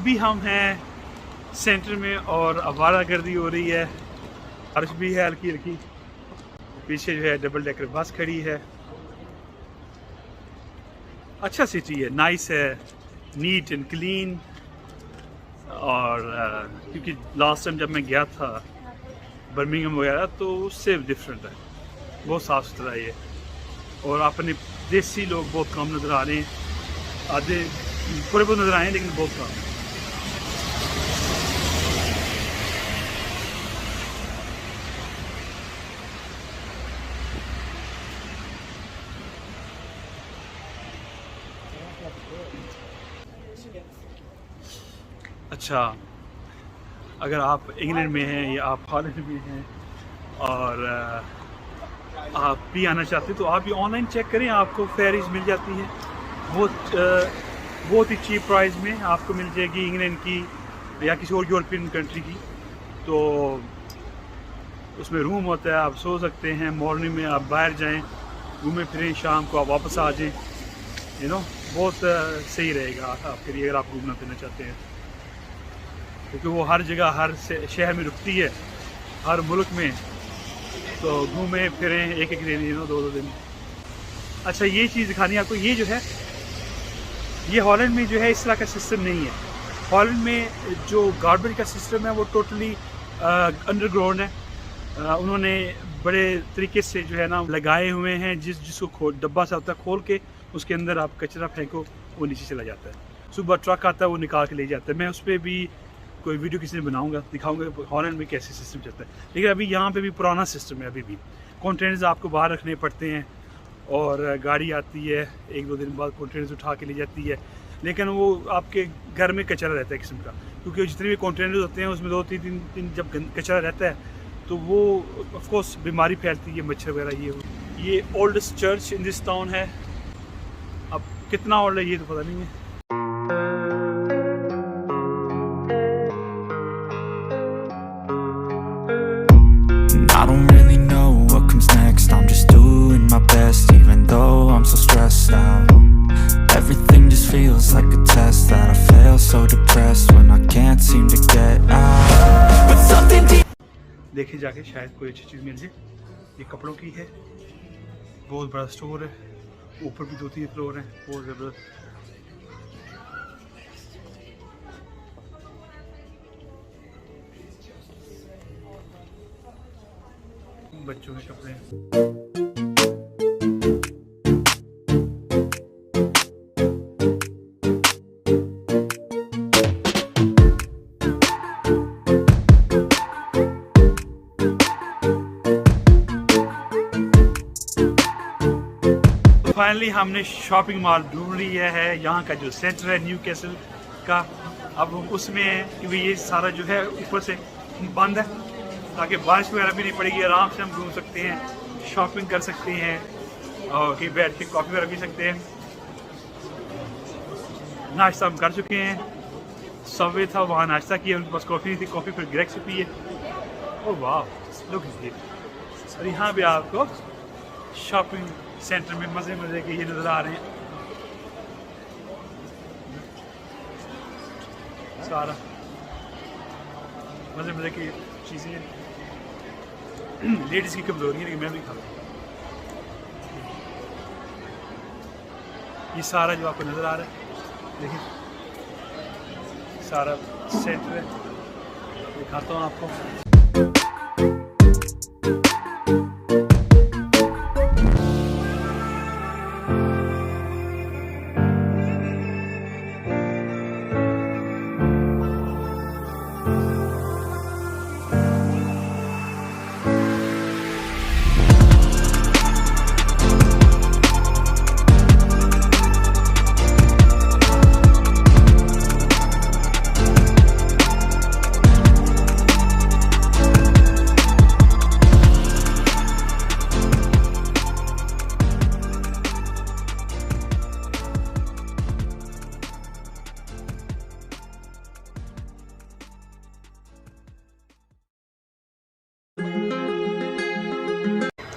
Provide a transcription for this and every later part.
अभी हम हैं सेंटर में और आवारागर्दी हो रही है, बारिश भी है हल्की हल्की। पीछे जो है डबल डेकर बस खड़ी है। अच्छा सिटी है, नाइस है, नीट एंड क्लीन। और क्योंकि लास्ट टाइम जब मैं गया था बर्मिंघम वगैरह तो उससे डिफरेंट है, बहुत साफ़ सुथरा है ये। और अपने देसी लोग बहुत कम नज़र आ रहे हैं, आधे थोड़े बहुत नज़र आए हैं लेकिन बहुत कम। अच्छा, अगर आप इंग्लैंड में हैं या आप हॉलैंड में हैं और आप भी आना चाहते हैं तो आप भी ऑनलाइन चेक करें, आपको फेयरीज मिल जाती है बहुत ही चीप प्राइस में आपको मिल जाएगी इंग्लैंड की या किसी और यूरोपियन कंट्री की। तो उसमें रूम होता है, आप सो सकते हैं, मॉर्निंग में आप बाहर जाएं, घूमें फिरें, शाम को आप वापस आ जाएं, बहुत सही रहेगा आपके लिए अगर आप घूमना फिरना चाहते हैं, क्योंकि वो हर जगह हर शहर में रुकती है, हर मुल्क में। तो घूमें फिरें एक एक दिन, दो दो दिन। अच्छा, ये चीज़ दिखानी है आपको, ये जो है ये हॉलैंड में जो है इस तरह का सिस्टम नहीं है। हॉलैंड में जो गार्बेज का सिस्टम है वो टोटली अंडरग्राउंड है। उन्होंने बड़े तरीके से जो है ना लगाए हुए हैं, जिसको डब्बा सा होता है, खोल के उसके अंदर आप कचरा फेंको, वो नीचे चला जाता है। सुबह ट्रक आता है, वो निकाल के ले जाता है। मैं उस पर भी कोई वीडियो किसी ने बनाऊंगा, दिखाऊंगा हॉलैंड में कैसे सिस्टम चलता है। लेकिन अभी यहाँ पे भी पुराना सिस्टम है, अभी भी कंटेनर्स आपको बाहर रखने पड़ते हैं और गाड़ी आती है, एक दो दिन बाद कंटेनर्स उठा के ले जाती है। लेकिन वो आपके घर में कचरा रहता है किस्म का, क्योंकि जितने भी कंटेनर्स होते हैं उसमें 2-3 दिन जब कचरा रहता है तो वो ऑफ कोर्स बीमारी फैलती है, मच्छर वगैरह। ये oldest church in this town है। अब कितना ओल्ड है ये तो पता नहीं है। I don't really know what comes next. I'm just doing my best, even though I'm so stressed out. Everything just feels like a test that I fail, so depressed when I can't seem to get out. But something deep. देखे जाके शायद कोई अच्छी चीज़ मिल जाए। ये कपड़ों की है, बहुत बड़ा स्टोर है, ऊपर भी 2-3 फ्लोर हैं, बहुत ज़बरदस्त। बच्चों के कपड़े फाइनली हमने शॉपिंग मॉल ढूंढ लिया है, यहाँ का जो सेंटर है न्यूकैसल का। अब हम उसमें हैं क्योंकि ये सारा जो है ऊपर से बंद है, ताकि बारिश वगैरह भी नहीं पड़ेगी, आराम से हम घूम सकते हैं, शॉपिंग कर सकते हैं और कहीं बैठ के कॉफ़ी वगैरह पी सकते हैं। नाश्ता हम कर चुके हैं, सबवे था वहाँ नाश्ता किया, उनके पास कॉफ़ी नहीं थी, कॉफ़ी फिर ग्रेक से पिए। ओह वाह, लुक एट दिस। और यहाँ भी आपको शॉपिंग सेंटर में मज़े मज़े के ये नज़र आ रहे हैं, सारा मज़े मज़े की चीज़ें। लेडीज़ की कमज़ोरी है लेकिन मैं भी खा लूँ। ये सारा जो आपको नज़र आ रहा है, देखिए सारा सेंटर है, दिखाता हूँ आपको।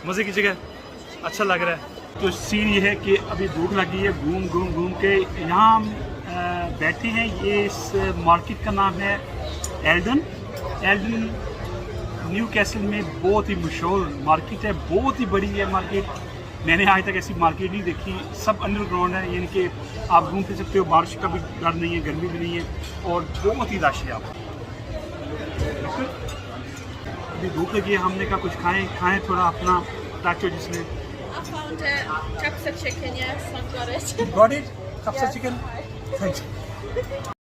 मज़े की जगह, अच्छा लग रहा है। तो सीन ये है कि अभी भूख लगी है, घूम के यहाँ हम बैठे हैं। ये इस मार्केट का नाम है एल्डन न्यूकैसल में बहुत ही मशहूर मार्केट है, बहुत ही बड़ी है मार्केट। मैंने आज तक ऐसी मार्केट नहीं देखी, सब अंडरग्राउंड है, यानी कि आप घूम फिर सकते हो, बारिश का भी डर नहीं है, गर्मी भी नहीं है और बहुत ही रश है। आप अभी भूख लगी है, हमने कहा कुछ खाएं थोड़ा अपना ताकि जिसमें I found Capsa chicken, yes, I've got it. Got it? Capsa Yes. chicken? Thank you.